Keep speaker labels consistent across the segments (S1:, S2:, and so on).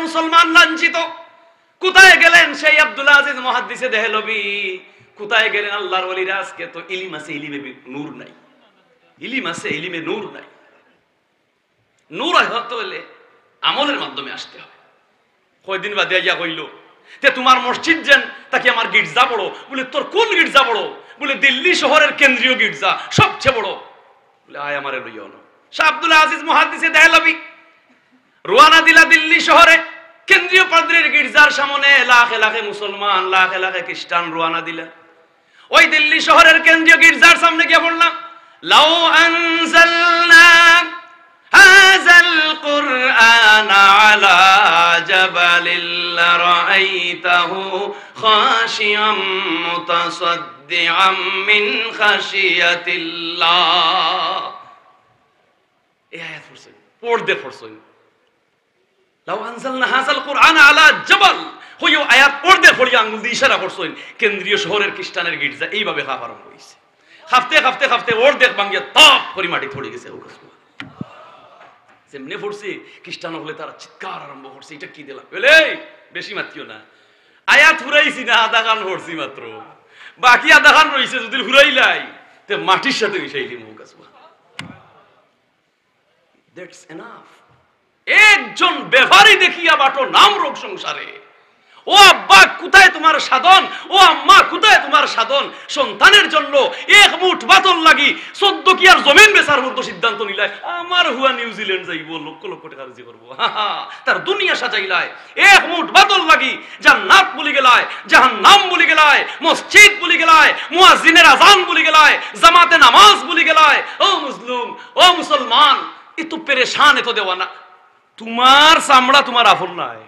S1: মুসলমান লাঞ্ছিত। কোথায় গেলেন সেই আব্দুল আজিজ মুহাদ্দিসে দেহলভী? কোথায় গেলেন আল্লাহর ওলিরা? আজকে তো ইলম আছে, ইলমে নূর নাই। ইলম আছে, ইলমে নূর নাই। নূর হতে হলে আমলের মাধ্যমে আসতে হবে। কয়দিন বাদে ইয়া কইল তে তোমার মসজিদ যেন তাকে আমার গির্জা বড়। বলে তোর কোন গির্জা বড়? বলে দিল্লি শহরের কেন্দ্রীয় গির্জা সবচেয়ে বড়। বলে আয় আমারে লইয়া না। শাহ আব্দুল আজিজ মুহাদ্দিসে দেহলভী রওনা দিলা দিল্লি শহরে। কেন্দ্রীয় পাদ্রীর গির্জার সামনে লাখে লাখে মুসলমান, লাখে লাখে খ্রিস্টান রওনা দিলা। ওই দিল্লি শহরের কেন্দ্রীয় গির্জার সামনে গিয়ে বললাম, লাউ আনজালনা হাযাল কুরআন আলা জাবালিল লারাআইতাহু খাশিয়াম মুতাসাদ্দিআম মিন খাশিয়াতিল্লাহ। এই আয়াত পড়ছেন, পড়তে পড়ছেন। লাউ আনজালনা হাযাল কুরআন আলা জাবাল, হইও আয়াত পড়তে পড়ি আঙ্গুল দিয়ে ইশারা করছেন কেন্দ্রীয় শহরের খ্রিস্টানের গির্জা। এইভাবে খাওয়া আরম্ভ হয়েছে। খাফতে খাফতে খাফতে ওর দেখ ভাঙ্গিয়ে টপ করে মাটি পড়ে গেছে। যেমনি পড়ছে খ্রিস্টান হলে তারা চিৎকার আরম্ভ করছে, এটা কি দিলাম? বলে বেশি মাত্রিও না, আয়াত হুরাইছি না, আধা গান পড়ছি মাত্র, বাকি আধা গান রয়েছে। যদি হুরাইলাই তে মাটির সাথে মিশাইলি মুখ আসবা। That's enough. একজন ব্যবহারই দেখিয়া বাটো নাম রোগ সংসারে। ও আব্বা কোথায় তোমার সাধন? ও আম্মা কোথায় তোমার সাধন? সন্তানের জন্য এক মুঠ বাতল লাগি 14 কি আর জমিন বেচার মতো সিদ্ধান্ত নিলাই। আমার হুয়া নিউজিল্যান্ড যাইব, লক্ষ লক্ষ টাকা রাজি করবো, তার দুনিয়া সাজাইলাই। এক মুঠ বাতল লাগি জান্নাত বলি গেলায়, জাহান্নাম বলি গেলায়, মসজিদ বলি গেলায়, মুয়াজ্জিনের আযান বলি গেলায়, জামাতে নামাজ বলি গেলায়। ও মুসলিম, ও মুসলমান, এ তো পেরেশান, এত দেওয়ানা। তোমার চামড়া তোমার আপন নাই,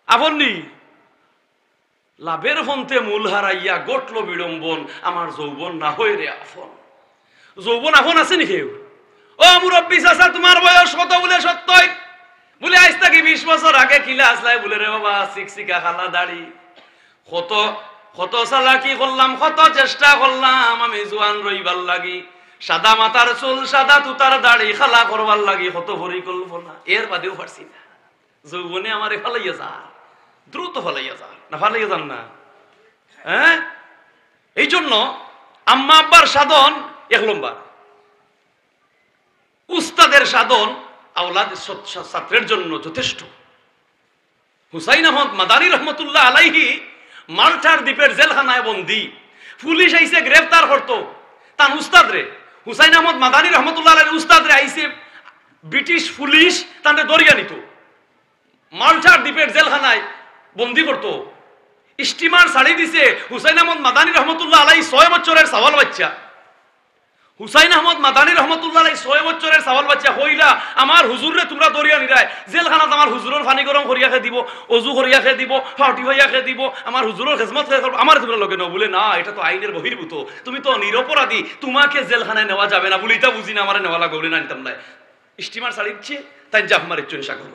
S1: আপন নি। লাভের ফন্তে মূল হারাইয়া গটল বিড়ম্বন, আমার যৌবন না হয়ে রে আফন। যৌবন আপন আছে নি কেউ? ও মুরব্বী চাচা, তোমার বয়স কত? বলে 70। বলে আজ থেকে 20 বছর আগে কিলা আসলাই? বলে রে বাবা শিক্ষিকা খালা দাড়ি। কত কত চালাকি করলাম, কত চেষ্টা করলাম আমি জোয়ান রইবার লাগি। সাদা মাথার চুল, সাদা তুতার দাড়ি খালা করবার লাগি, কত পরিকল্পনা। এর বাদেও পারছি না। যৌবনে আমারে ফালাইয়া যা, দ্রুত ফালাইয়া যা, না ফালাইয়া যান না। হ্যাঁ, এই জন্য আম্মা আব্বার সাধন 1 নম্বর। উস্তাদের সাধন আওলাদ ছাত্রের জন্য যথেষ্ট। হুসাইন আহমদ মাদানী রহমতুল্লাহ আলাইহি মাল্টার দ্বীপের জেলখানায় বন্দী। পুলিশ আইসে গ্রেফতার করতো তার উস্তাদ রে। হুসাইন আহমদ মাদানী রহমতুল্লাহ আলাইহির উস্তাদ রে আইসে ব্রিটিশ পুলিশ তাদের দরিয়া নিত, মাল্টার দ্বীপের জেলখানায় বন্দী করতো। স্টিমার ছাড়ি দিছে হুসাইন আহমদ মাদানী রহমতুল্লাহ আলাইহি 6 বছরের সাওয়াল বাচ্চা। হুসাইন আহমদ মাদানী রহমতুল্লাহ আলাইহি 6 বছরের সাওয়াল বাচ্চা হইলা আমার হুজুরে তোমরা দরিয়া নিরায় জেলখানাত আমার হুজুরের পানি গরম করিয়া খে দিব, অজু করিয়া খে দিব, ফাটি হইয়া খে দিব, আমার হুজুরের খেজমত করব, আমার তোমরা লগে নাও। বলে না, এটা তো আইনের বহির্ভূত, তুমি তো নিরপরাধী, তোমাকে জেলখানায় নেওয়া যাবে না। বলে এটা বুঝি না, আমার নেওয়া লাগবে না, নিতাম না। স্টিমার ছাড়িচ্ছে তাই জাফ মারিচ্ছেন সাগর,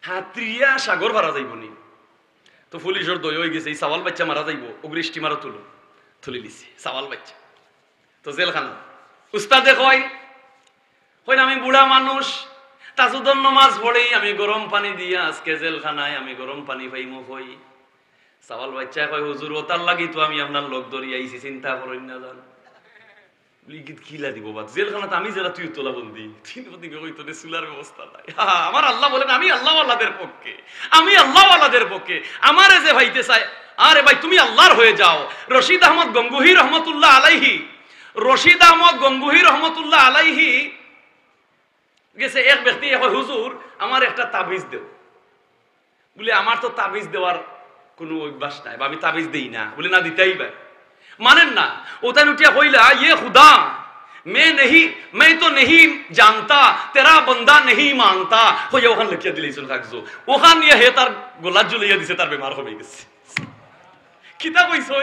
S1: হাতরিয়া সাগর ভাড়া যাইব নি। তো পুলিশের দই হয়ে গেছে, এই সাওয়াল বাচ্চা মারা যাইব, ওগুলি স্টিমারও তুলে দিছে সাওয়াল বাচ্চা। তো জেলখানা উস্তাদে কয় আমি বুড়া মানুষ, তাজুদর নামাজ পড়ি, আমি গরম পানি দিয়া আজকে জেলখানায় আমি গরম পানি পাইমু হই। সাওয়াল বাচ্চা কয় হুজুর ওতার লাগি তো আমি আপনার লোক ধরি আইছি, চিন্তা করেন না জান। কিলা দিব বাদ জেলখানাতে আমি যারা তুই তোলা বন্দি চুলার ব্যবস্থা নাই। আমার আল্লাহ বলেন আমি আল্লাহ আল্লাহদের পক্ষে, আমি আল্লাহ আল্লাহদের পক্ষে। আমারে যে ভাইতে চায়, আরে ভাই তুমি আল্লাহর হয়ে যাও। রশিদ আহমদ গঙ্গুহি রহমতুল্লাহ আলাইহি, রশিদ আহমদ গঙ্গুহি রহমতুল্লাহ আলাইহি গেছে এক ব্যক্তি হুজুর আমার একটা তাবিজ দেও। বলে আমার তো তাবিজ দেওয়ার কোনো অভ্যাস নাই, বা আমি তাবিজ দেই না। বলে না দিতেই ভাই, मानेन ना उतन उठिया होइला ये खुदा मैं तो नहीं जानता, तेरा बंदा नहीं मानता। हो ये ওখান লিখিয়া দিলেইছুন কাগজো, ওখান নিয়ে হে তার গোলাত ঝুলাইয়া দিছে, তার বেমার হয়ে গেছে। কিতা কইছো?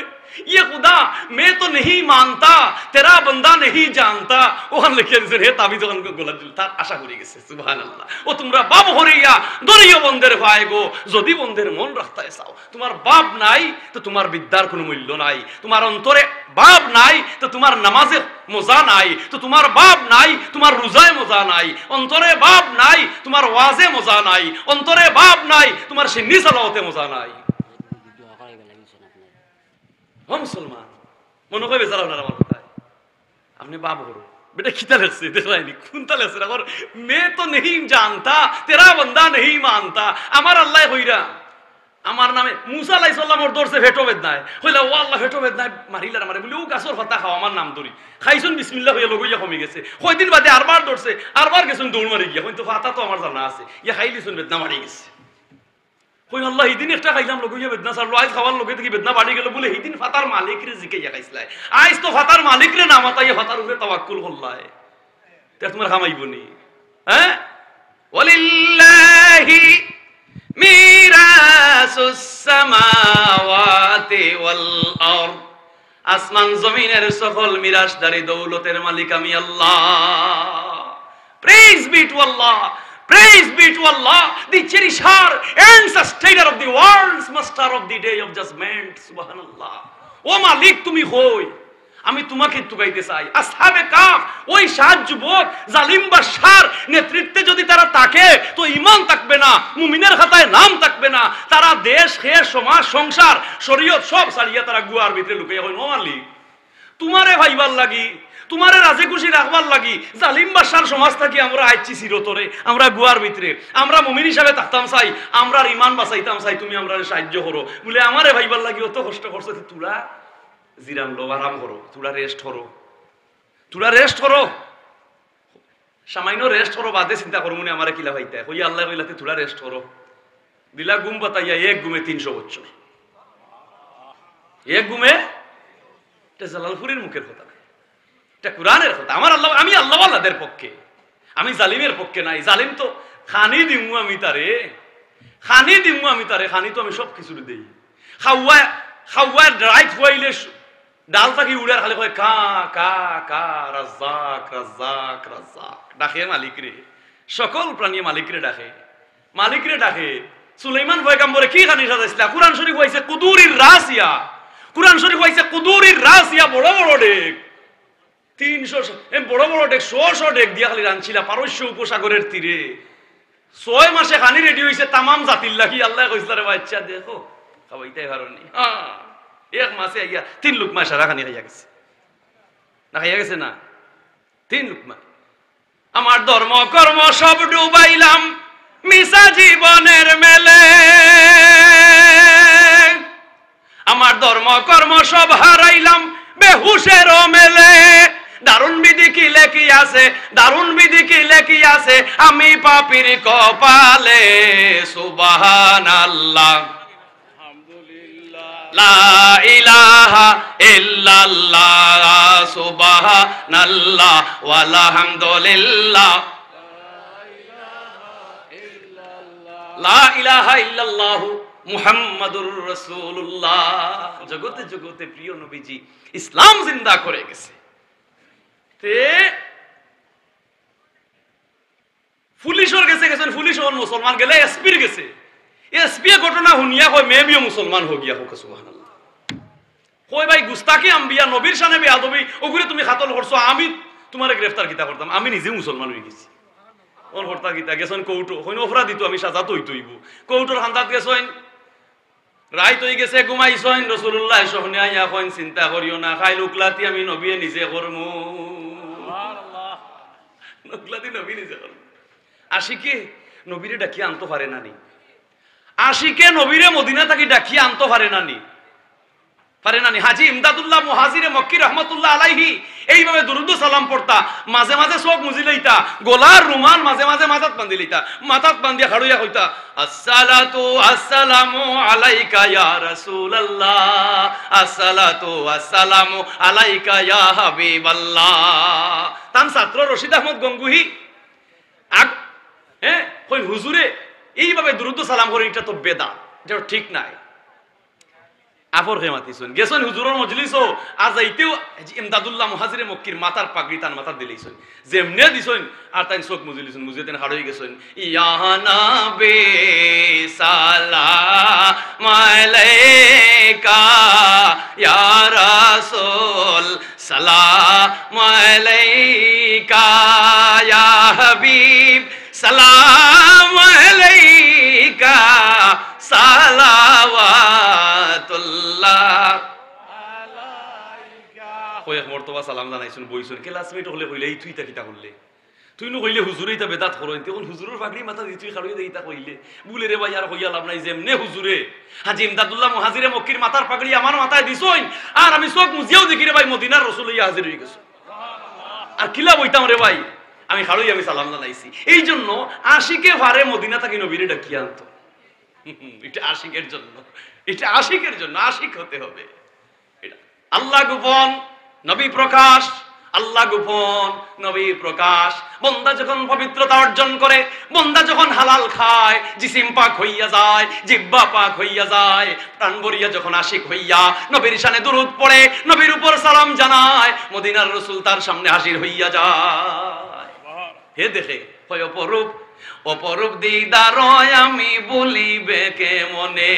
S1: ये खुदा मैं तो नहीं मानता, तेरा बंदा नहीं जानता। ওখান লিখিয়া দিছেন হে তাবিজ ওখান গোলাত ঝুল, তার আশা করে গেছে। সুবহানাল্লাহ। ও তোমরা বাপ হরিয়া দরিয়া বন্ধের ভাই গো, যদি বন্ধের মন রাখতে চাও। তোমার বাপ নাই তো তোমার বিদ্যার কোনো মূল্য নাই, তোমার অন্তরে বাপ নাই তো তোমার নামাজে মজা নাই, তো তোমার বাপ নাই, তোমার রোজায় মজা নাই, অন্তরে বাপ নাই, তোমার ওয়াজে মজা নাই, অন্তরে বাপ নাই, তোমার সিন্নি সালাওয়াতে মজা নাই। ও মুসলমান, মনে করে বেচারা ওনার আমার কথায়, আপনি বাপ করো बेटा कितना लगसे देखा नहीं कुंता लगसे और मैं तो नहीं जानता तेरा बंदा नहीं मानता আমার আল্লাহ কইরা আমার নামে মুসা আলাইহিস সালাম ওর দরছে ভেটো বেদনায় কইলা ও আল্লাহ ভেটো বেদনায় মারিলা আমারে বলি ও গাছর পাতা খাও আমার নাম ধরি খাইছুন বিসমিল্লাহ হইয়া লগইয়া কমে গেছে কয়দিন বাদে আরবার দরছে আরবার গেছুন দৌড় মারি গিয়া কইতো পাতা তো আমার জানা আছে ইয়া খাইলিছুন বেদনা মারি গেছে কই আল্লাহ এইদিন একটা খাইলাম লগইয়া বেদনা সারলো আজ খাওয়ার লগে থেকে বেদনা বাড়ি গেল বলে এইদিন ফাতার মালিক রে জিকাইয়া খাইছলাই আজ তো ফাতার মালিক রে না মাতাইয়া ফাতার উপরে তাওয়াক্কুল করলাই তে তোমার খামাইবনি হ্যাঁ ওয়ালিল্লাহি মিরাসুস সামাওয়াতি ওয়াল আরদ আসমান জমিনের সকল মিরাসদারি দৌলতের মালিক আমি Allah praise be to Allah Praise be to Allah, the cherisher and sustainer of the world's master of the day of judgment. Subhanallah. O Malik, তুমি হই আমি তোমাকে তুগাইতে চাই আসহাবে কাফ ওই 7 যুবক জালিম বাদশার নেতৃত্বে যদি তারা থাকে তো ঈমান থাকবে না মুমিনের খাতায় নাম থাকবে না তারা দেশ খেয়ে সমাজ সংসার শরীয়ত সব ছাড়িয়া তারা গুয়ার ভিতরে লুকিয়ে হই ও মালিক তোমারে ভাইবার লাগি তোমারে রাজি খুশি রাখবার লাগি জালিম বাদশার সমাজ থেকে আমরা আইছি চিরতরে আমরা গুয়ার ভিতরে আমরা মুমিন হিসাবে থাকতাম চাই আমরা ঈমান বাঁচাইতাম চাই তুমি আমরারে সাহায্য করো বলে আমারে ভাইবার লাগি অত কষ্ট করছো তোরা জিরাম লো আরাম করো তোরা রেস্ট করো সামান্য রেস্ট করো বাদে চিন্তা করো মনে আমারে কিলা ভাইতা কই আল্লাহ কইলাতে তোরা রেস্ট করো দিলা ঘুম পাতাইয়া এক ঘুমে 300 বছর এক ঘুমে এটা জালালপুরের মুখের কথা এটা কোরআনের কথা আমার আল্লাহ আমি আল্লাহ ওয়ালাদের পক্ষে আমি জালিমের পক্ষে নাই জালিম তো খানি দিমু আমি তারে খানি তো আমি সব কিছু দেই খাওয়া রাইট হইলে ডাল থাকি উড়ার খালি কয় কা কা কা রাজ্জাক রাজ্জাক রাজ্জাক ডাকে মালিক রে সকল প্রাণী মালিক রে ডাকে সুলাইমান পয়গম্বরে কি খানি সাজাইছিল কুরআন শরীফ হইছে কুদুরির রাসিয়া বড় বড় ডেক 300 বড় বড় ডেক 100 ডেক দিয়া খালি রানছিলা পারস্য উপসাগরের তীরে 6 মাসে খানি রেডি হইছে तमाम জাতির লাগি আল্লাহ কইছিল রে বাচ্চা দেখো খাওয়াইতেই পারোনি এক মাসে আইয়া 3 লুকমা সারা খানি খাইয়া গেছে না 3 লুকমা আমার ধর্ম কর্ম সব ডুবাইলাম মিছা জীবনের মেলে আমার ধর্ম কর্ম সব হারাইলাম বেহুশের মেলে দারুণ বিধি কি লেখি আছে আমি পাপীর কপালে সুবহানাল্লাহ লা ইলাহা ইল্লাল্লাহ সুবহানাল্লাহ ওয়াল হামদুলিল্লাহ লা ইলাহা ইল্লাল্লাহ মুহাম্মাদুর রাসূলুল্লাহ জগতে জগতে প্রিয় নবীজি ইসলাম জিন্দা করে গেছে তে পুলিশের গেছেন পুলিশ ওর মুসলমান গেলে এসপির গেছে এসপি ঘটনা শুনিয়া কই মে বিও মুসলমান হো গিয়া হোক সুবহানাল্লাহ কই ভাই গুস্তাকি আম্বিয়া নবীর শানে বেয়াদবি ওগুলো তুমি খাতল করছো আমি তোমারে গ্রেফতার কিতা করতাম আমি নিজে মুসলমান হয়ে গেছি ওর হরতা কিতা গেছেন কৌটো হইন অপরাধী তো আমি সাজা তৈব কৌটোর খান্দাত গেছেন রায় তৈ গেছে ঘুমাইছেন রাসূলুল্লাহ সহনে আইয়া কইন চিন্তা করিও না খাইল উকলাতি আমি নবী নিজে করমু সুবহানাল্লাহ উকলাতি নবী নিজে করমু আশিকে নবীরে ডাকি আনতে পারে নানি আশিকে নবীরে মদিনা থেকে ডাকি আনতে পারে নানি হাজী ইমদাদুল্লাহ মুহাজিরে মক্কি রহমাতুল্লাহ আলাইহি এইভাবে দুরুদ সালাম পড়তা মাঝে মাঝে চোখ মুজি লইতা গোলার রুমাল মাঝে মাঝে মাথাত বান্ধি লইতা মাথাত বান্ধিয়া খাড়ুইয়া কইতা আসসালাতু আসসালামু আলাইকা ইয়া রাসূলুল্লাহ আসসালাতু আসসালামু আলাইকা ইয়া হাবিবাল্লাহ তান ছাত্র রশিদ আহমদ গঙ্গুহি কই হুজুরে এইভাবে দুরুদ সালাম করে এটা তো বেদা যেটা ঠিক নাই আফর খেমাতিছেন গেছেন হুজুরের মজলিসও আর যাইতেও ইমদাদুল্লাহ মুহাজিরে মক্কির মাথার পাগড়ি তান মাথা দিলেইছেন যেমনে দিছেন আর তাই চোখ মুজিলেছেন মুজিয়ে দেন হাড় হয়ে গেছেন ইয়া নবী সালাম আলাইকা ইয়া রাসূল সালামু আলাইকা ইয়া হাবিব সালামু আলাইকা সালাওয়াতুল্লাহ আলাইকা। কয়েক মর্তবা সালাম জানাইছুন বইছুন ক্লাসমেট হলে কইলে এই তুই তা কিতা করলে তুই নো কইলে হুজুরে তা বেদাত করো তখন হুজুরের পাগড়ি মাথা দিয়ে তুই খাড়িয়ে দেই তা কইলে বুলে রে ভাই আর কইয়া লাভ নাই যেমনে হুজুরে হাজী ইমদাদুল্লাহ মুহাজিরে মক্কির মাথার পাগড়ি আমার মাথায় দিছইন আর আমি চোখ মুজিয়াও দেখি রে ভাই মদিনার রাসূল হইয়া হাজির হয়ে গেছে আর কিলা বইতাম রে ভাই আমি খাড়িয়ে আমি সালাম জানাইছি। এই জন্য আশিকে ভারে মদিনা থেকে নবীরে ডাকিয়ে আনতো। এটা আশিকের জন্য, এটা আশিকের জন্য, আশিক হতে হবে। এটা আল্লাহ গোপন নবী প্রকাশ, আল্লাহ গোপন নবী প্রকাশ। বন্দা যখন পবিত্রতা অর্জন করে, বন্দা যখন হালাল খায়, জিসিম পাক হইয়া যায়, জিহ্বা পাক হইয়া যায়, প্রাণ ভরিয়া যখন আশিক হইয়া নবীর শানে দুরূদ পড়ে, নবীর উপর সালাম জানায়, মদিনার রাসূল তার সামনে হাজির হইয়া যায়। হে দেখে হয় অপরূপ, অপরূপ দিদার আমি বলিবে কে মনে।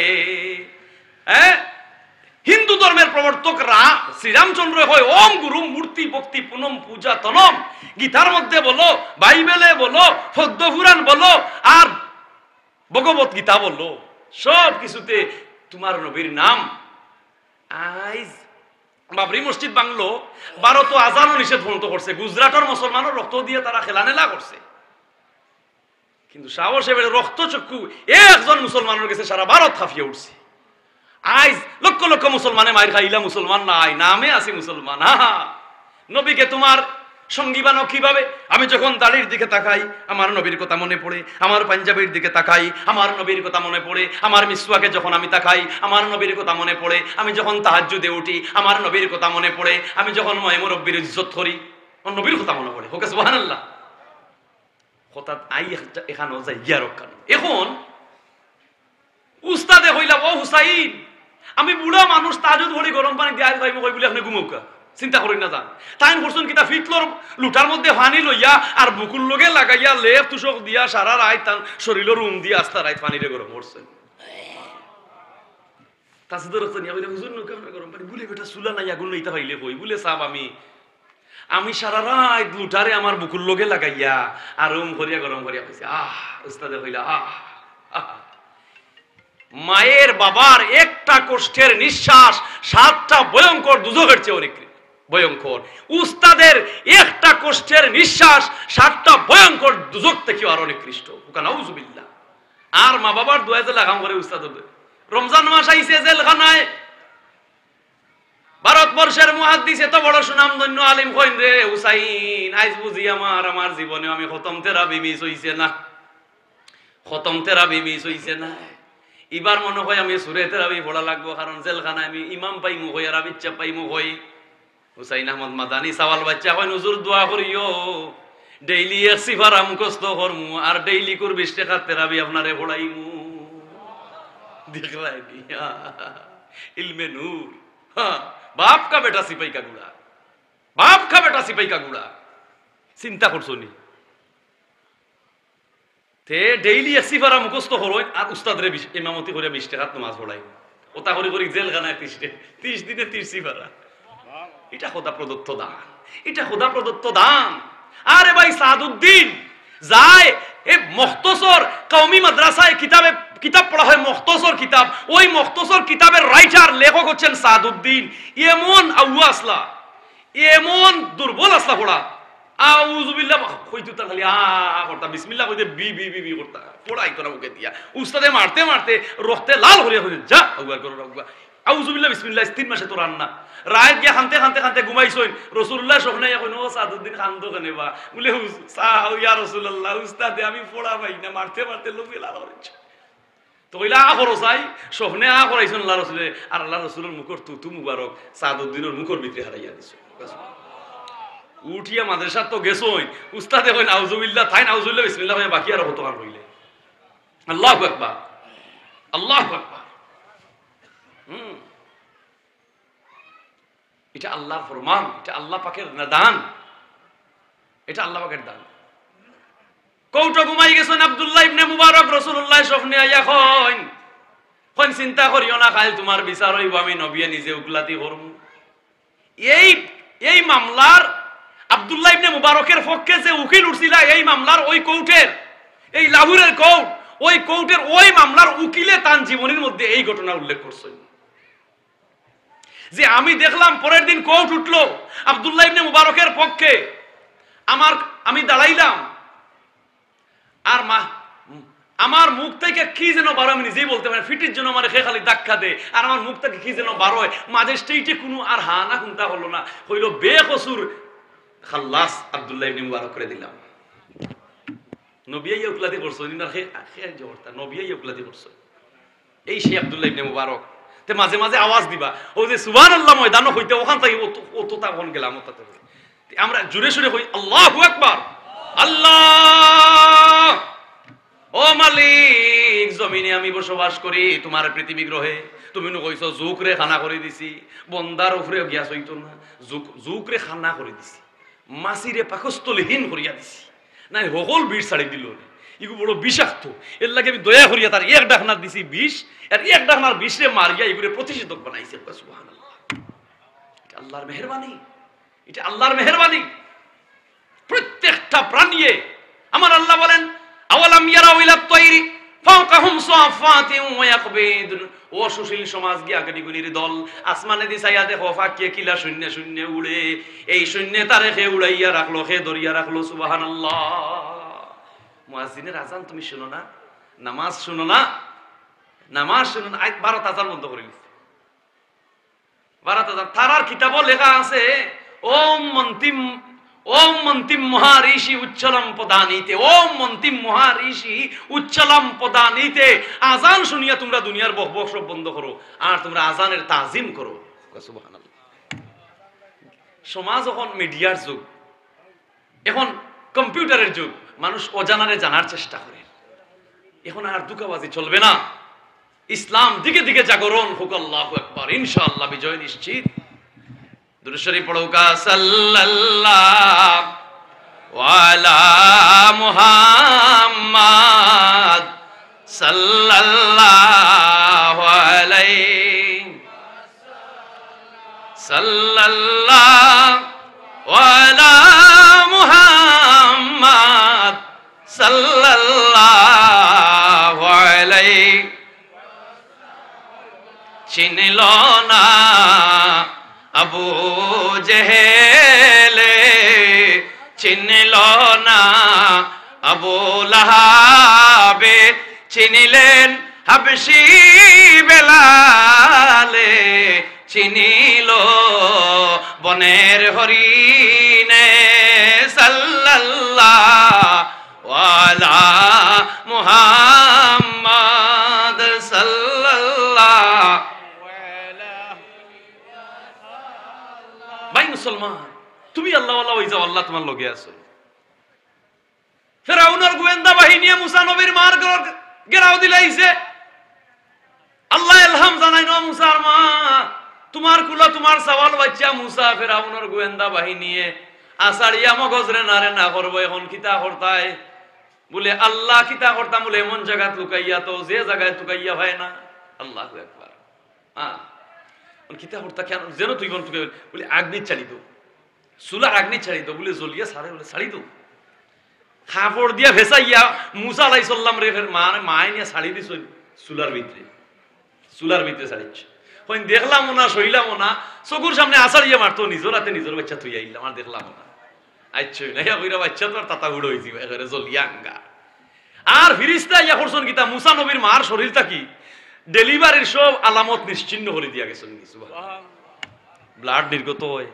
S1: হিন্দু ধর্মের প্রবর্তকরা শ্রীরামচন্দ্র হয় ওম গুরু মূর্তি ভক্তি পুনম পূজা তনম। গীতার মধ্যে বলো, বাইবেলে বলো, পদ্ম পুরাণ বলো, আর ভগবত গীতা বলো, সব কিছুতে তোমার নবীর নাম। আইজ বাবরি মসজিদ বাংলো, ভারত আজানও নিষেধ পর্যন্ত করছে, গুজরাটের মুসলমানের রক্ত দিয়ে তারা খেলানেলা করছে, কিন্তু সাহসে বেড়ে রক্ত চক্ষু একজন মুসলমানের কাছে সারা ভারত হাফিয়ে উঠছে। আইজ লক্ষ লক্ষ মুসলমানে মায়ের খাইলা মুসলমান নাই, নামে আছে মুসলমান। নবীকে তোমার সঙ্গী বানাও কিভাবে? আমি যখন দাড়ির দিকে তাকাই আমার নবীর কথা মনে পড়ে, আমার পাঞ্জাবির দিকে তাকাই আমার নবীর কথা মনে পড়ে, আমার মিসওয়াকে যখন আমি তাকাই আমার নবীর কথা মনে পড়ে, আমি যখন তাহাজ্জুদে উঠি আমার নবীর কথা মনে পড়ে, আমি যখন মুরব্বির ইজ্জত করি আমার নবীর কথা মনে পড়ে। হোক সুবহানাল্লাহ। হঠাৎ আই এখানেও যাই গিয়া রক্ষানো। এখন উস্তাদে হইলা ও হুসাইন, আমি বুড়া মানুষ, তাজুদ ভরি গরম পানি দিয়ে খাইব কই বলে আপনি ঘুমৌকা, চিন্তা করেন না যান। তাই করছেন কিতা ফিতলর লুটার মধ্যে পানি লইয়া আর বুকুর লগে লাগাইয়া লেপ তুষক দিয়া সারা রাত তার শরীরের রুম দিয়ে আস্তা রাত পানিরে গরম করছেন। তাজুদের নিয়া বলে হুজুর নৌকা গরম পানি বলে বেটা চুলা নাই আগুন লইতে পাইলে কই বলে সাব আমি সারা রাত লুটারে আমার বুকুর লগে লাগাইয়া আর রুম করিয়া গরম করিয়া কইছে। উস্তাদে কইলা মায়ের বাবার একটা কষ্টের নিঃশ্বাস 7টা ভয়ঙ্কর দুজকের চেয়ে অনেক ভয়ঙ্কর। উস্তাদের একটা কষ্টের নিঃশ্বাস 7টা ভয়ঙ্কর দুজক থেকে আর অনেক কৃষ্ট। নাউজুবিল্লাহ। আর মা বাবার দোয়া যে লাগাম করে উস্তাদ। রমজান মাস আইছে জেলখানায়, ভারতবর্ষের মুহাদ্দিস এত বড় সুনামধন্য আলিম কইন রে হুসাইন, আইজ বুঝি আমার জীবনে আমি খতম তেরাবি মিস হইছে না, খতম তেরাবি মিস হইছে না। এবার মনে হয় আমি সূরা তেরাবি পড়া লাগবো, কারণ জেলখানায় আমি ইমাম পাইমু হই আর আবিচ্ছা পাইমু হই। হুসাইন আহমদ মাদানী সাওয়াল বাচ্চা কই হুজুর দোয়া করিও, ডেইলি এক সিফারা মুখস্থ করমু আর ডেইলি কর 20 টাকা তেরাবি আপনারে পড়াইমু। দেখলাই দিয়া ইলমে নূর। বাপ কা বেটা সিপাই কা গুড়া, বাপ কা বেটা সিপাই কা গুড়া। চিন্তা করছো নি? তে ডেইলি আসিফারা মুখস্থ করো আর উস্তাদরে ইমামতি করে 20 টাকা নামাজ পড়াই, ওটা করে করে জেলখানায় 30 দিনে 30 সিফারা। এটা খোদা প্রদত্ত দান, এটা খোদা প্রদত্ত দান। আরে ভাই সাদউদ্দিন যায় এ মুখতসর কওমি মাদ্রাসায় কিতাব পড়া হয়, মুখতসর কিতাব। ওই মুখতসর কিতাবের রাইটার লেখক হচ্ছেন সাদউদ্দিন। এমন আউয়াসলা, এমন দুর্বল আসলা পড়া, আউযুবিল্লাহ কইতো তা খালি করতা, বিসমিল্লাহ কইতে বি বি বি বি করতা, পড়াই তোরা মুখে দিয়া উস্তাদে মারতে মারতে রক্তে লাল হইয়া হইছে। যা আউয়ার করো আউয়া, আউযুবিল্লাহ বিসমিল্লাহ। 3 মাসে তোরা না রাত গিয়া খানতে খানতে খানতে ঘুমাইছইন। রাসূলুল্লাহ স্বপ্নে কইন ও সাদউদ্দিন খান্দো কেনে বা বলে ইয়া রাসূলুল্লাহ উস্তাদে আমি পড়া পাই না, মারতে মারতে লোকে লাল হইছে। তো কইলা করো চাই স্বপ্নে করাইছেন আল্লাহ রাসূলে, আর আল্লাহ রাসূলের মুখর তুতু মুবারক সাদউদ্দিনের মুখর ভিতরে হারাইয়া দিছে। উঠিয়া মাদ্রাসা তো গেছই, উস্তাদে কই নাউজুবিল্লাহ, তাই নাউজুবিল্লাহ বিসমিল্লাহ হয়ে বাকি আর হতো আর হইলে। আল্লাহু আকবার, আল্লাহু আকবার। এটা আল্লাহর ফরমান, এটা আল্লাহ পাকের দান, এটা আল্লাহ পাকের দান। কৌটো ঘুমাই গেছেন আব্দুল্লাহ ইবনে মুবারক, রাসূলুল্লাহ স্বপ্নে আইয়া কইন চিন্তা করিও না, কাল তোমার বিচার হইব, আমি নবী নিজে উকলাতি করব। এই এই মামলার আব্দুল্লাহ ইবনে মুবারকের পক্ষে যে উকিল উঠছিল এই মামলার ওই কোর্টের, এই লাহোরের কোর্ট, ওই কোর্টের ওই মামলার উকিলে তার জীবনের মধ্যে এই ঘটনা উল্লেখ করছেন যে আমি দেখলাম পরের দিন কোর্ট উঠলো আব্দুল্লাহ ইবনে মুবারকের পক্ষে, আমি দাঁড়াইলাম আর আমার মুখ থেকে কি যেন বার আমি নিজেই বলতে পারি, ফিটির জন্য আমার খালি ধাক্কা দে আর আমার মুখ থেকে কি যেন বার হয়, ম্যাজিস্ট্রেটে কোনো আর হা না কোনটা হলো না, হইল বেকসুর খাল্লাস আব্দুল্লাহ ইবনে মুবারক করে দিলাম। নবিয়াই উকলাতি করছো নিনার জবরতা, নবিয়াই উকলাতি করছো এই সেই আব্দুল্লাহ ইবনে মুবারক। তে মাঝে মাঝে আওয়াজ দিবা, ও যে সুবহানাল্লাহ ময়দানও হইতে ওখান থেকে অত তখন গেলাম, আমরা জুড়ে সুরে হই আল্লাহু আকবার, আল্লাহ ও মালিক জমিনে আমি বসবাস করি তোমার পৃথিবী গ্রহে, তুমি নো কইছো জুকরে খানা করে দিছি, বন্দার উপরে গ্যাস হইতো না, জুকরে খানা করে দিছি, মাছিরে পাকস্থলীহীন করিয়া দিছি, না সকল বিষ ছাড়ি দিল, ইগু বড় বিষাক্ত, এর লাগে আমি দয়া করিয়া তার এক ডাকনার দিছি বিষ, আর এক ডাকনার বিষে মারিয়া এগুলো প্রতিষেধক বানাইছে। সুবহানাল্লাহ, এটা আল্লাহর মেহেরবানি, এটা আল্লাহর মেহেরবানি। প্রত্যেকটা প্রাণীয়ে আমার আল্লাহ বলেন আওয়ালাম ইয়ারাউ ইলাত তায়রি ফাওকাহুম সাফাতিন ওয়া ইয়াকবিদুন, ও সুশীল সমাজ গিয়া গনিগুনির দল আসমানে দি ছায়া দেখো ফাঁকিয়ে কিলা শূন্য শূন্য উড়ে, এই শূন্য তারে খে উড়াইয়া রাখলো, খে ধরিয়া রাখলো। সুবহানাল্লাহ। মুয়াজ্জিনের আযান তুমি শুনো না, নামাজ শুনো না, নামাজ শুনো না, 12,000 বন্ধ করে দিছে, 12,000 তারার কিতাবও লেখা আছে ওম মন্তিম মহারিষি উচ্চলম পদানিতে, ওম মন্তিম মহারিষি উচ্চলম পদানিতে, আজান শুনিয়া তোমরা দুনিয়ার বকবক সব বন্ধ করো আর তোমরা আজানের তাজিম করো। সুবহানাল্লাহ। সমাজ এখন মিডিয়ার যুগ, এখন কম্পিউটারের যুগ, মানুষ অজানারে জানার চেষ্টা করে, এখন আর দুকাবাজি চলবে না, ইসলাম দিকে দিকে জাগরণ হোক। আল্লাহু আকবার, ইনশাআল্লাহ বিজয় নিশ্চিত। দুরূদ শরীফ পড়ুকা সাল্লাল্লাহু আলা মুহাম্মাদ সাল্লাল্লাহু আলাইহি সাল্লাল্লাহু আলা মুহাম্মাদ সাল্লাল্লাহু আলাইহি। চিনল না আবু জেহেলে, চিনল না আবু লাহাবে, চিনিলেন হাবশি বেলালে, চিনিল বনের হরিণে। সাল্লাল্লাহু আলা মুহাম্মাদ সাল্লাল্লাহু। ভাই মুসলমান, তুমি আল্লাহ আল্লাহ হয়ে যাও, আল্লাহ তোমার লগে আছে। ফেরাউনের গোয়েন্দা বাহিনী মুসা নবীর মার গেরাও দিলাইছে, আল্লাহ ইলহাম জানাই না মুসার মা, তোমার কুলা তোমার সওয়াল বাচ্চা মুসা ফেরাউনের গোয়েন্দা বাহিনী আসারিয়া মগজরে নারে না করবো, এখন কিতা করতায় বলে আল্লাহ কিতা করতাম বলে এমন জায়গা লুকাইয়া, তো যে জায়গায় লুকাইয়া হয় না। আল্লাহু আকবার। কিতা করতা কেন যেন তুই বলে আগ্নি ছাড়ি দো, চুলার আগ্নি ছাড়ি দো, বলে জ্বলিয়া সারে বলে ছাড়ি দো, কাপড় দিয়া ভেসাইয়া মুসা আলাইহিস সালাম রে ফের মায় নিয়ে ছাড়ি দিছ চুলার ভিতরে, চুলার ভিতরে ছাড়িছ। কই দেখলাম না, সইলাম না, চকুর সামনে আছাড়িয়া মারতো, নিজের হাতে নিজের বাচ্চা তুই আইলাম আর দেখলাম না। আচ্ছা না কইরা বাচ্চা তো তাতা উড়ো হইছি একেবারে জ্বলিয়া আঙ্গা। আর ফিরিস্তা ইয়া করছন কিতা মুসা নবীর মার শরীরটা কি ডেলিভারির সব আলামত নিশ্চিহ্ন করে দিয়া গেছেন। ব্লাড নির্গত হয়,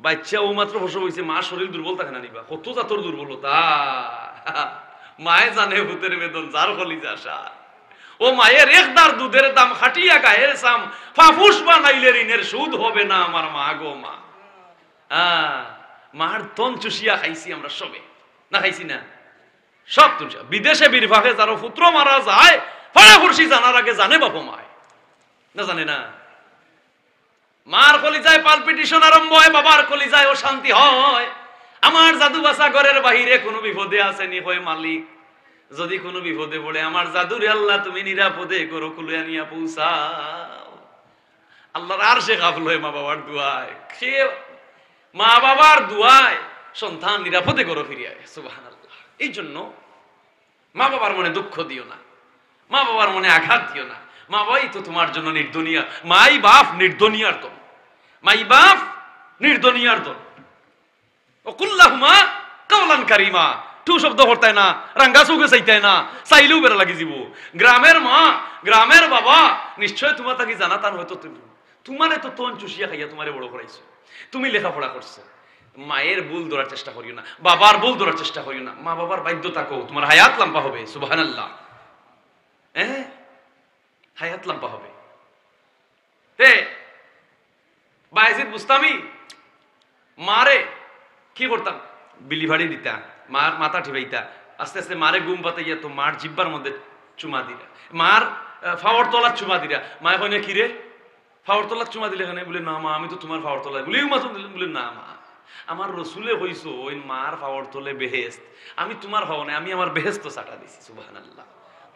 S1: বাচ্চা ও মাত্র প্রসব হয়েছে, মা শরীর দুর্বল থাকে না নিবা, কত জাতর দুর্বলতা মায়ে জানে, ভূতের বেদন যার কলিজা আসা। ও মায়ের একদার দুধের দাম খাটিয়া গায়ের সাম, ফাফুস বানাইলে ঋণের সুদ হবে না আমার মা গো মা। মার তন চুষিয়া খাইছি আমরা সবে, না খাইছি না সব তুলসা। বিদেশে বীরভাগে যারা পুত্র মারা যায় ফলে খুশি জানার আগে জানে বাপ মায়, না জানে না। মার কলিজায় পালপিটিশন আরম্ভ হয়, বাবার কলিজায় ও শান্তি হয়। আমার জাদু বাসা ঘরের বাহিরে কোনো বিপদে আসেনি, হয় মালিক যদি কোনো বিপদে পড়ে আমার জাদুরে আল্লাহ তুমি নিরাপদে করো, কুলিয়া নিয়া পৌঁছাও। আল্লাহর আরশে কাফল হয় মা বাবার দুয়ায়। সে মা বাবার দুয়ায় সন্তান নিরাপদে ঘরে ফিরে আয়। সুবহানাল্লাহ। এই জন্য মা বাবার মনে দুঃখ দিও না, মা বাবার মনে আঘাত দিও না। মা বাবাই তো তোমার জন্য নির্দনিয়া, মাই বাপ নির্দনিয়ার দল, মাই বাপ নির্দনিয়ার দল। ওকুল্লাহুমা কাওলান কারিমা, টু শব্দ করতে না, রাঙ্গা চৌকে চাইতে না, চাইলেও বেড়া লাগি যাব। গ্রামের মা গ্রামের বাবা নিশ্চয় তোমার তাকে জানাতান, হয়তো তোমারে তো তন চুষিয়া খাইয়া তোমারে বড় করাইছো, তুমি লেখাপড়া করছো। মায়ের ভুল ধরার চেষ্টা করিও না, বাবার ভুল ধরার চেষ্টা করিও না। মা বাবার বাধ্য থাকো, তোমার হায়াত লম্বা হবে। সুবহানাল্লাহ। হ্যাঁ, হায়াত লম্বা হবে। তে বায়েজিদ বুস্তামি মারে কি করতাম, বিলি ভাড়ি দিতা, মার মাথা ঠিবাইতা, আস্তে আস্তে মারে ঘুম পাতাইয়া তো মার জিব্বার মধ্যে চুমা দিরা, মার ফাওয়ার তলার চুমা দিরা। মায়ে কয় কি রে, ফাওয়ার তলার চুমা দিলে এখানে? বলে না মা, আমি তো তোমার ফাওয়ার তলায়। বলে মা তুমি? বলে না মা, আমার রসুলে হইছো ওই মার ফাওয়ার তলে বেহেস্ত, আমি তোমার হও না, আমি আমার বেহেস্ত চাটা দিছি। সুবহানাল্লাহ।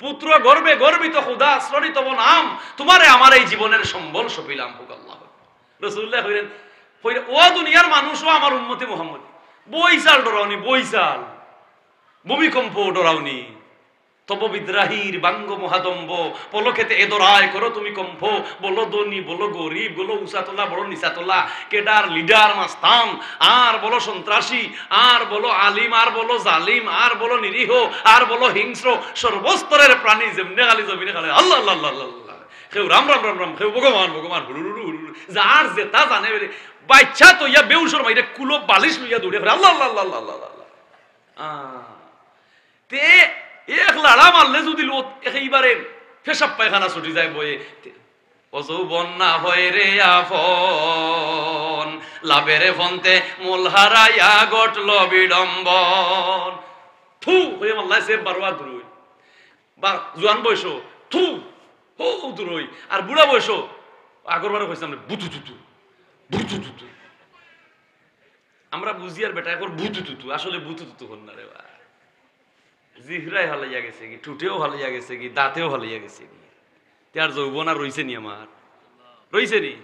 S1: পুত্র গর্বে গর্বিত খুদা শ্রণিত নাম, তোমারে আমার এই জীবনের সম্বল সপিলাম হোক আল্লাহ। রসুল্লাহ কইলেন ও দুনিয়ার মানুষও আমার উম্মতে মুহাম্মদ, বইসাল ডরাওনি, বইসাল ভূমিকম্প ডরাওনি, তব বিদ্রাহীর বাঙ্গ মহাদম্ব পলকেতে এদরায় করো তুমি কম্প। বলো ধনী বলো গরিব, বলো উঁচাতলা বড় নিচাতলা, কেডার লিডার মাস্তান, আর বলো সন্ত্রাসী, আর বলো আলিম, আর বলো জালিম, আর বলো নিরীহ, আর বলো হিংস্র, সর্বস্তরের প্রাণী যেমনে খালি জমিনে খালি আল্লাহ আল্লাহ আল্লাহ আল্লাহ, কেউ রাম রাম রাম রাম, কেউ ভগবান ভগবান, হুরুরু হুরুরু, যার যেটা জানে বাচ্চা তো ইয়া বেউসর মাইরে কুলো বালিশ লইয়া দৌড়ে ফেলে আল্লাহ আল্লাহ আল্লাহ আল্লাহ আল্লাহ। তে এক লাড়া মারলে যদি এইবারে পেশাব পায়খানা ছুটি যায় বয়ে, অযৌবন না হয় রে আফন, লাভেরে ফন্তে মূল হারাইয়া গটল বিড়ম্বন। থু হয়ে মাল্লাই সে বারোয়া দূরই, বা জোয়ান বয়স থু হো দূরই, আর বুড়া বয়স আগর বারে কইছিলাম বুতু তুতু বুতু তুতু। আমরা বুঝি আর বেটা এখন বুতু তুতু, আসলে বুতু তুতু হন না রে বা, জিহরাই হালাইয়া গেছে কি, টুটেও হালাইয়া গেছে কি, দাঁতেও হালাইয়া গেছে কি, তার যৌবন আর রইছে নি, আমার রইছে নি।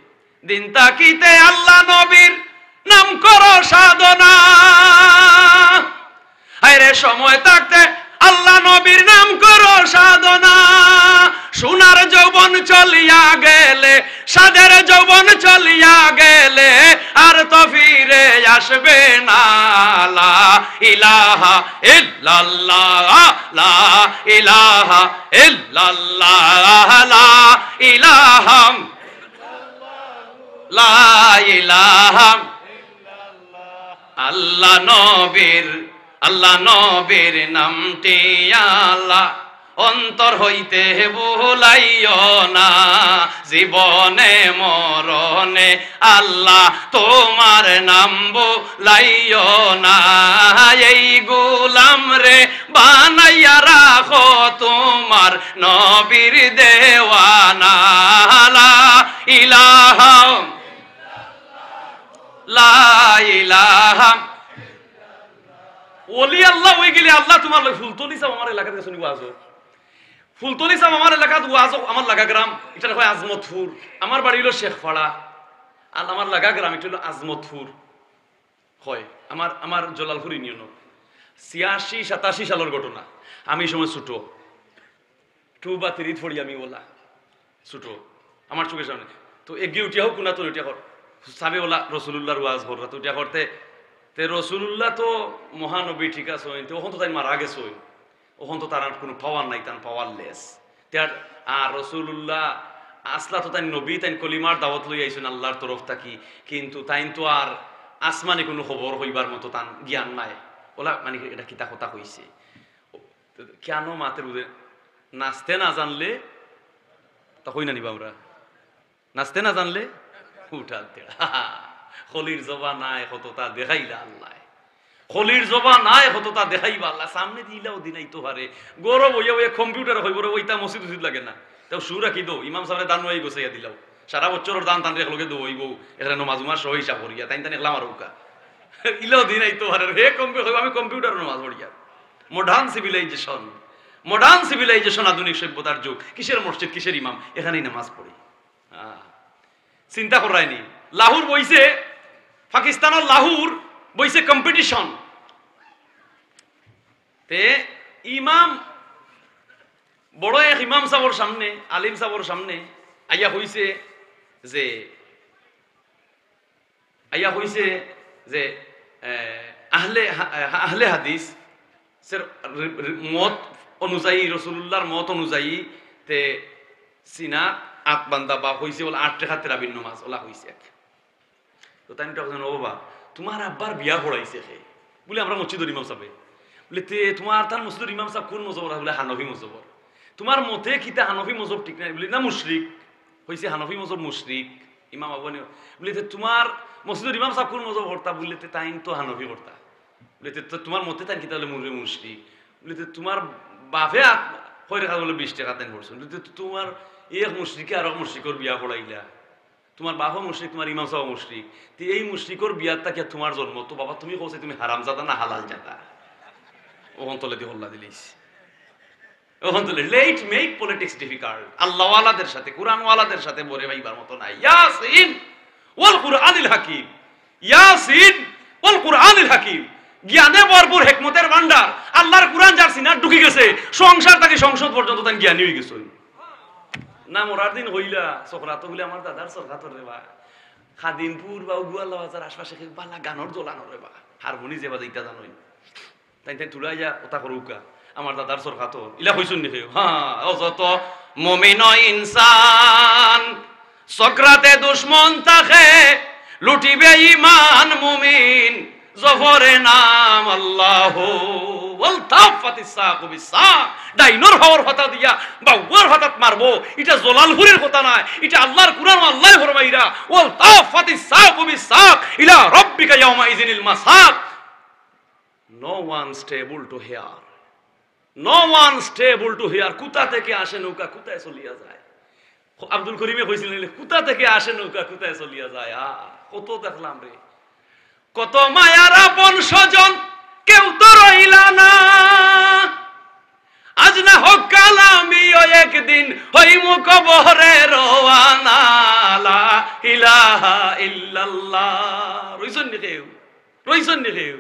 S1: দিন তাকিতে আল্লাহ নবীর নাম করো সাধনা, আরে সময় থাকতে আল্লাহ নবীর নাম করো সাধনা। সোনার যৌবন চলিয়া গেলে, সাদের যৌবন চলিয়া গেলে, আর তো ফিরে আসবে না। লা ইলাহা ইল্লাল্লাহ, লা ইলাহা ইল্লাল্লাহ, লা ইলাহা লা ইলাহা আল্লাহ নবীর, আল্লাহ নবীর নামটি আল্লাহ অন্তর হইতে ভুলাইও না। জীবনে মরণে আল্লাহ তোমার নাম ভুলাইও না। এই গোলাম রে বানাইয়া রাখো তোমার নবীর দেওয়ানা। লা ইলাহা লা ইলাহা। ওলি আল্লাহ হয়ে গেলে আল্লাহ তোমার ফুলতলি সাম আমার এলাকাতে শুনি ওয়াজো, ফুলতলি সাম আমার এলাকাত ওয়াজো, আমার লাগা গ্রাম এটা হয় আজমতপুর, আমার বাড়ি হলো শেখপাড়া, আর আমার লাগা গ্রাম এটা হলো আজমতপুর হয়, আমার জলালপুর ইউনিয়ন। 86-87 সালের ঘটনা, আমি এই সময় ছোট 2 বা 3 পড়ি, আমি ওলা ছোট, আমার চোখের সামনে তো এগিয়ে উঠিয়া হোক না তো উঠিয়া কর সাবে ওলা রসুল্লাহর ওয়াজ ভরা তো উঠিয়া করতে, তে রসুল্লাহ তো মহানবী ঠিক আছে, ওখান তো তাই মারা গেছে, ওখান তো তার কোনো পাওয়ার নাই, তার পাওয়ার লেস। তার আর রসুল্লাহ আসলা তো তাই নবী, তাই কলিমার দাওয়াত লই আইছেন আল্লাহর তরফ থাকি, কিন্তু তাই তো আর আসমানে কোনো খবর হইবার মতো তার জ্ঞান নাই। ওলা মানে এটা কিতা কথা কইছে, কেন মাতের বুঝে নাচতে না জানলে তা হই না নিবা, আমরা নাচতে না জানলে উঠাল তেড়া। খলির জবা নাই কতটা দেখাইলা আল্লাহ, খলির জবা নাই কতটা দেখাইবা আল্লাহ, সামনে দিলাও দিনাই তো হারে গৌরব হইয়া হইয়া কম্পিউটার হইব রে, ওইটা মসজিদ উচিত লাগে না, তাও সুর রাখি দো ইমাম সাহেব দান হয়ে গোছাইয়া দিলাও, সারা বছরের দান টান রেখে দো হইব, এখানে নমাজ উমার সহ হিসাব করিয়া তাই তাই এলাম আর উকা ইলাও দিনাই তো হারে হে কম্পিউটার, আমি কম্পিউটার নমাজ পড়িয়া। মডার্ন সিভিলাইজেশন, মডার্ন সিভিলাইজেশন, আধুনিক সভ্যতার যুগ, কিসের মসজিদ কিসের ইমাম, এখানেই নামাজ পড়ি। চিন্তা করায়নি লাহুর বইছে পাকিস্তানের লাহোর বইছে কম্পিটিশন তে ইমাম বড় এক ইমাম সাহর সামনে আলিম সাহর সামনে আইয়া হইছে যে আহলে হাদিস মত অনুযায়ী রাসূলুল্লাহর মত অনুযায়ী তে সিনা আট বান্দা বা হইছে বলে 8 টাকা তেরাবিন নামাজ ওলা হইছে তো তাই তখন ও বাবা তোমার আব্বার বিয়া পড়াইছে হে বলে আমরা মসজিদের ইমাম সাহেব বলে তে তোমার তার মসজিদের ইমাম সাহেব কোন মজহব বলে হানফি মজহব তোমার মতে কিতা হানফি মজহব ঠিক নাই বলে না মুশরিক হইছে হানফি মজহব মুশরিক ইমাম আবু হানিফা বলে তে তোমার মসজিদের ইমাম সাহেব কোন মজহব করতা বলে তে তাইন তো হানফি করতা বলে তে তোমার মতে তাই কিতা বলে মুশরিক বলে তে তোমার বাপে কয় টাকা বলে 20 টাকা তাই পড়ছ বলে তে তোমার এক মুশরিকে আর এক মুশরিকর বিয়া পড়াইলা তোমার বাবা মুশরিক তোমার ইমাম সাহেব মুশরিক তে এই মুশরিকর বিয়াটা কি তোমার জন্ম তো বাবা তুমি কইছে তুমি হারামজাদা না হালাল জাদা ওহন তলে দি হল্লা দিলিস ওহন তলে লেট মেক পলিটিক্স ডিফিকাল্ট আল্লাহ ওয়ালাদের সাথে কুরআন ওয়ালাদের সাথে বরে ভাইবার মত না ইয়াসিন ওয়াল কুরআনিল হাকিম ইয়াসিন ওয়াল কুরআনিল হাকিম জ্ঞানে ভরপুর হিকমতের ভান্ডার আল্লাহর কুরআন যার সিনা ঢুকি গেছে সংসার থেকে সংসদ পর্যন্ত তাই জ্ঞানী হয়ে গেছে না মোরার দিন হইলা সকরা তো বলে আমার দাদার সরকার রে বা খাদিমপুর বা উগুয়াল্লা বাজার আশপাশে বালা গানর জ্বলানো রে বা হারমোনি যে বাজাইতা জানোই তাই তাই তুলাই যা ওটা করুকা আমার দাদার সরকার তো ইলা হইছুন নি হ্যাঁ ও যত মুমিন ইনসান সক্রাতে দুশমন তাকে লুটিবে ঈমান মুমিন জফরে নাম আল্লাহ ওয়াল তাফাতিস সাকু বিসাক ডাইনোর হওয়ার কথা দিয়া বাউয়ার হঠাৎ মারবো এটা জলালপুরের কথা নয় এটা আল্লাহর কুরআন আল্লাহ ফরমাইরা ওয়াল তাফাতিস সাকু বিসাক ইলা রাব্বিকা ইয়াউমা ইযিনিল মাসাক no one stable to here no one stable to here কোথা থেকে আসে নৌকা কোথায় চলিয়া যায় আব্দুল করিমে কইছিলেন কোথা থেকে আসে নৌকা কোথায় চলিয়া যায় কত দেখলাম রে কত মায়ার আপন স্বজন কেউ তো রইলা না আজ না হোক কাল আমিও একদিন হইমু কবরে রওয়ানা লা ইলাহা ইল্লাল্লাহ রইছেন নি কেউ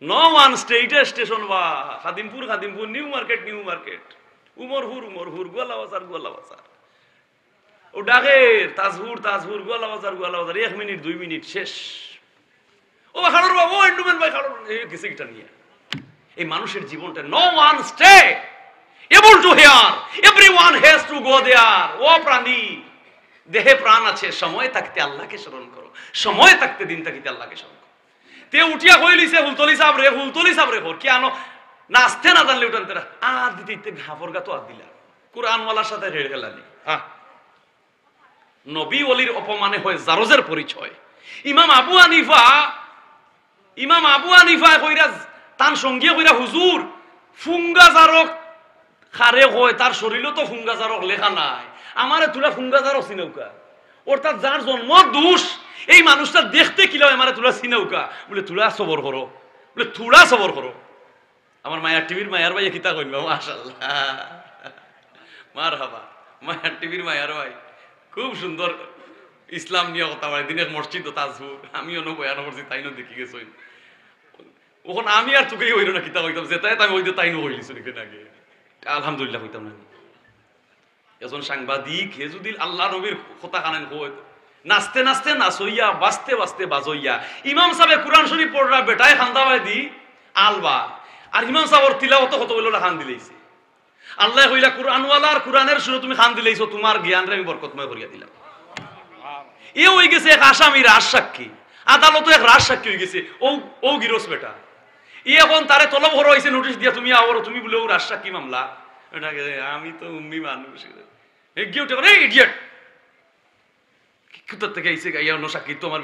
S1: নো ওয়ান স্টেশন বা খাদিমপুর নিউ মার্কেট উমরপুর গোয়ালাবাজার ও ডাকের তাজপুর গোয়ালাবাজার 1 মিনিট 2 মিনিট শেষ ও খাড়র বাবু এন্ডুমেন ভাই খাড়র কিছু একটা নিয়ে এই মানুষের জীবনটা no one stay able to here everyone has to go there ও প্রাণী দেহে প্রাণ আছে সময় থাকতে আল্লাহকে স্মরণ করো সময় থাকতে দিন থাকিতে আল্লাহকে স্মরণ করো তে উঠিয়া কইলিছে হুলতলি সাহেব রে কর কি আনো নাচতে না জানলে উঠান তেরা দিতে ঘাফর গা তো দিলা কুরআনওয়ালার সাথে রেড় খেলানি নবী ওলির অপমানে হয় জারজের পরিচয় ইমাম আবু হানিফা কইরা তার সঙ্গে কইরা হুজুর ফুঙ্গা জারক খারে হয় তার শরীরও তো ফুঙ্গা জারক লেখা নাই আমারে তুলা ফুঙ্গা জারক চিনৌকা অর্থাৎ যার জন্ম দোষ এই মানুষটা দেখতে কি লাগে আমারে তুলা চিনৌকা বলে তুলা সবর করো আমার মায়ার টিভির মায়ার ভাই কিতা কইবা মাশাআল্লাহ মারহাবা মায়ার টিভির মায়ার ভাই খুব সুন্দর ইসলাম নিয়ে কথা বলে দিনের মসজিদ তাজপুর আমিও বয়ান করছি তাই দেখি গেছি ওখানে আমি আর তোকেই হইল না কিতা হইতাম যেটাই আমি ওই তাই হইলিস আগে আলহামদুলিল্লাহ হইতাম না এজন সাংবাদিক হে যদি আল্লাহ নবীর কথা কানেন নাচতে নাচইয়া বাঁচতে বাজইয়া ইমাম সাহেব কুরআন শরীফ পড়রা বেটায় খান্দা বাই দি আলবা আর ইমাম সাহেবর তিলাওয়াত কত হইল খান দিলেইছে আল্লাহ কইলা কুরআনওয়ালার কুরআনের শুনে তুমি খান দিলেইছো তোমার জ্ঞানরে আমি বরকতময় করিয়া দিলাম এ হই গেছে এক আসামি রাজসাক্ষী আদালতে এক রাজসাক্ষী হয়ে গেছে ও গিরস বেটা ই এখন তারে তলব করা হয়েছে নোটিশ দিয়া তুমি আবার তুমি বলে ও রাজসাক্ষী মামলা এটাকে আমি তো উম্মি মানুষ ইডিয়েট কোথা থেকে আইছে গাইয়া অন্য সাক্ষী তো আমার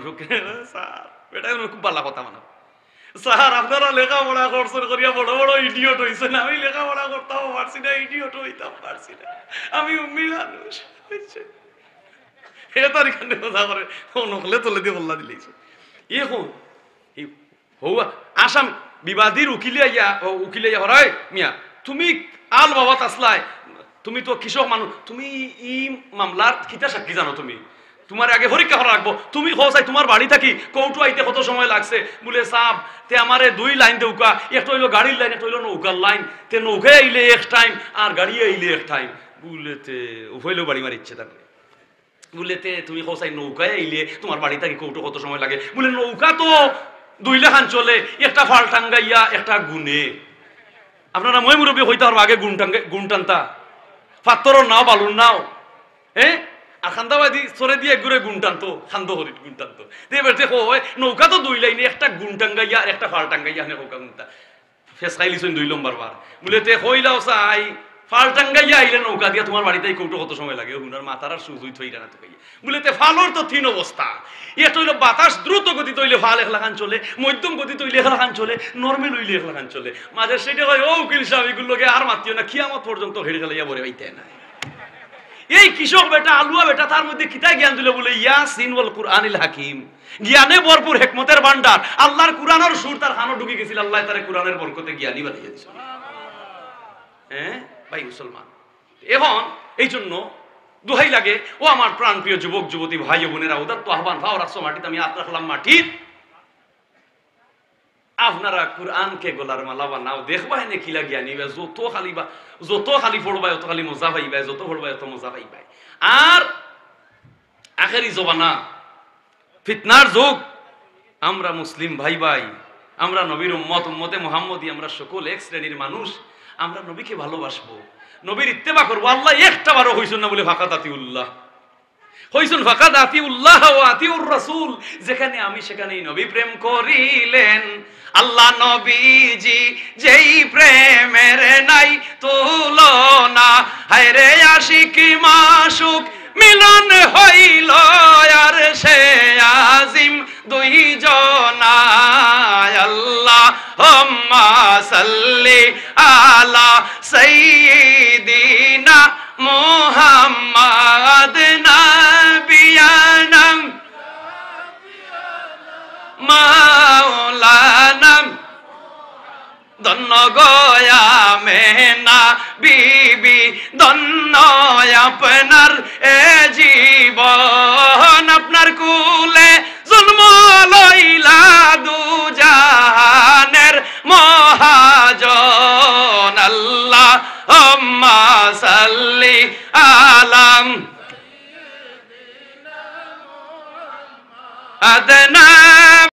S1: স্যার এটা খুব ভালো কথা মানে স্যার আপনারা লেখাপড়া করছেন করিয়া বড় বড় ইডিয়ট হইছেন আমি লেখাপড়া করতাম পারছি না ইডিয়ট হইতাম পারছি না আমি উম্মি মানুষ হে তার এখানে কথা করে নকলে তোলে দিয়ে বললা দিলেছে এখন হৌয়া আসাম বিবাদীর উকিলে হরাই মিয়া তুমি আল বাবা তাসলাই তুমি তো কৃষক মানুষ তুমি ই মামলার কিতা সাক্ষী জানো তুমি তোমার আগে পরীক্ষা করা রাখবো। তুমি চাই তোমার বাড়ি থাকি কৌটু আইতে কত সময় লাগছে, বলে সাব তে আমারে 2 লাইন দেউকা, একটা হইলো গাড়ির লাইন, একটা হইলো নৌকার লাইন, তে নৌকায় আইলে এক টাইম আর গাড়ি আইলে এক টাইম, বলেতে উভয়লেও বাড়ি মারিচ্ছে তাকে। বলেতে তুমি চাই নৌকায় আইলে তোমার বাড়ি থাকি কৌটু কত সময় লাগে, বলে নৌকা তো 2 লাখান চলে, একটা ফাল টাঙ্গাইয়া একটা গুনে। আপনারা মই মুরব্বী হইতে পারবো আগে গুণ টানতা, পাত্তর নাও বালুর নাও, হ্যাঁ আর খান্দাবাদী সরে দিয়ে ঘুরে গুণ টানতো, খান্দ হরি গুণ টানতো। এবার দেখো নৌকা তো 2 লাইনে, একটা গুণ টাঙ্গাইয়া আর একটা ফাল টাঙ্গাইয়া নৌকা গুনতা ফেস খাইলিছেন 2 নম্বর বার। বলে তে হইলাও চাই ফাল টাঙ্গাইয়া আইলে নৌকা দিয়া তোমার বাড়িতে কৌটো কত সময় লাগে, হুনার মাথার আর সুজুই থইরা না তো কইয়া। বলে তে ফালর তো 3 অবস্থা, এটা হইলো বাতাস দ্রুত গতি তৈলে ফাল 1 লাখান চলে, মধ্যম গতি তৈলে 1 লাখান চলে, নরমাল হইলে 1 লাখান চলে। মাঝে সেটা হয় ও উকিল সাহেব এগুলোকে আর মাতিও না, কিয়ামত পর্যন্ত হেড়ে খেলাইয়া বলে বাইতে না। এই কৃষক বেটা আলুয়া বেটা তার মধ্যে কিতা জ্ঞান দিল, বলে ইয়াসিন ওয়াল কুরআনিল হাকিম, জ্ঞানে ভরপুর হেকমতের ভান্ডার, আল্লাহর কুরআনের সুর তার কানে ঢুকে গেছিল, আল্লাহ তারে কুরআনের বরকতে জ্ঞানী বানিয়ে দিয়েছে। হ্যাঁ ভাই মুসলমান, এখন এই জন্য দোহাই লাগে ও আমার প্রাণপ্রিয় যুবক যুবতী ভাই ও বোনেরা, ওদের তো আহ্বান ভাও রাখছো মাটিতে, আমি হাত রাখলাম মাটির, আপনারা কুরআনকে গলার মালা বানাও, দেখবা এনে কিলা জ্ঞানী বা যত খালি পড়বা অত খালি মজা পাইবা, যত পড়বা অত মজা পাইবা। আর আখেরি জবানা ফিতনার যুগ, আমরা মুসলিম ভাই ভাই, আমরা নবীর উম্মতে মুহাম্মদী, আমরা সকল এক শ্রেণীর মানুষ, আমরা নবীকে ভালোবাসবো, নবীর ইত্তেবা করবো। আল্লাহ একটা বারও হইছেন না বলে ফাকাত আতিউল্লাহ হইছেন, ফাকাত আতিউল্লাহ ওয়া আতিউর রাসূল, যেখানে আমি সেখানেই নবী প্রেম করিলেন। আল্লাহ নবীজি যেই প্রেমের নাই তুলনা, হায় রে আশিক মাশুক মিলন হইল আর সে আজিম 2 জনায়। আল্লাহুম্মা সাল্লি আলা সাইয়্যিদিনা মুহাম্মাদ নাবিয়ানা মাওলানা, ধন্য গয়া মেনা বিবি, ধন্য আপনার এ জীবন, আপনার কুলে জন্ম লইলা 2 জাহানের মহাজন। আল্লাহুম্মা সাল্লি আলা আদনা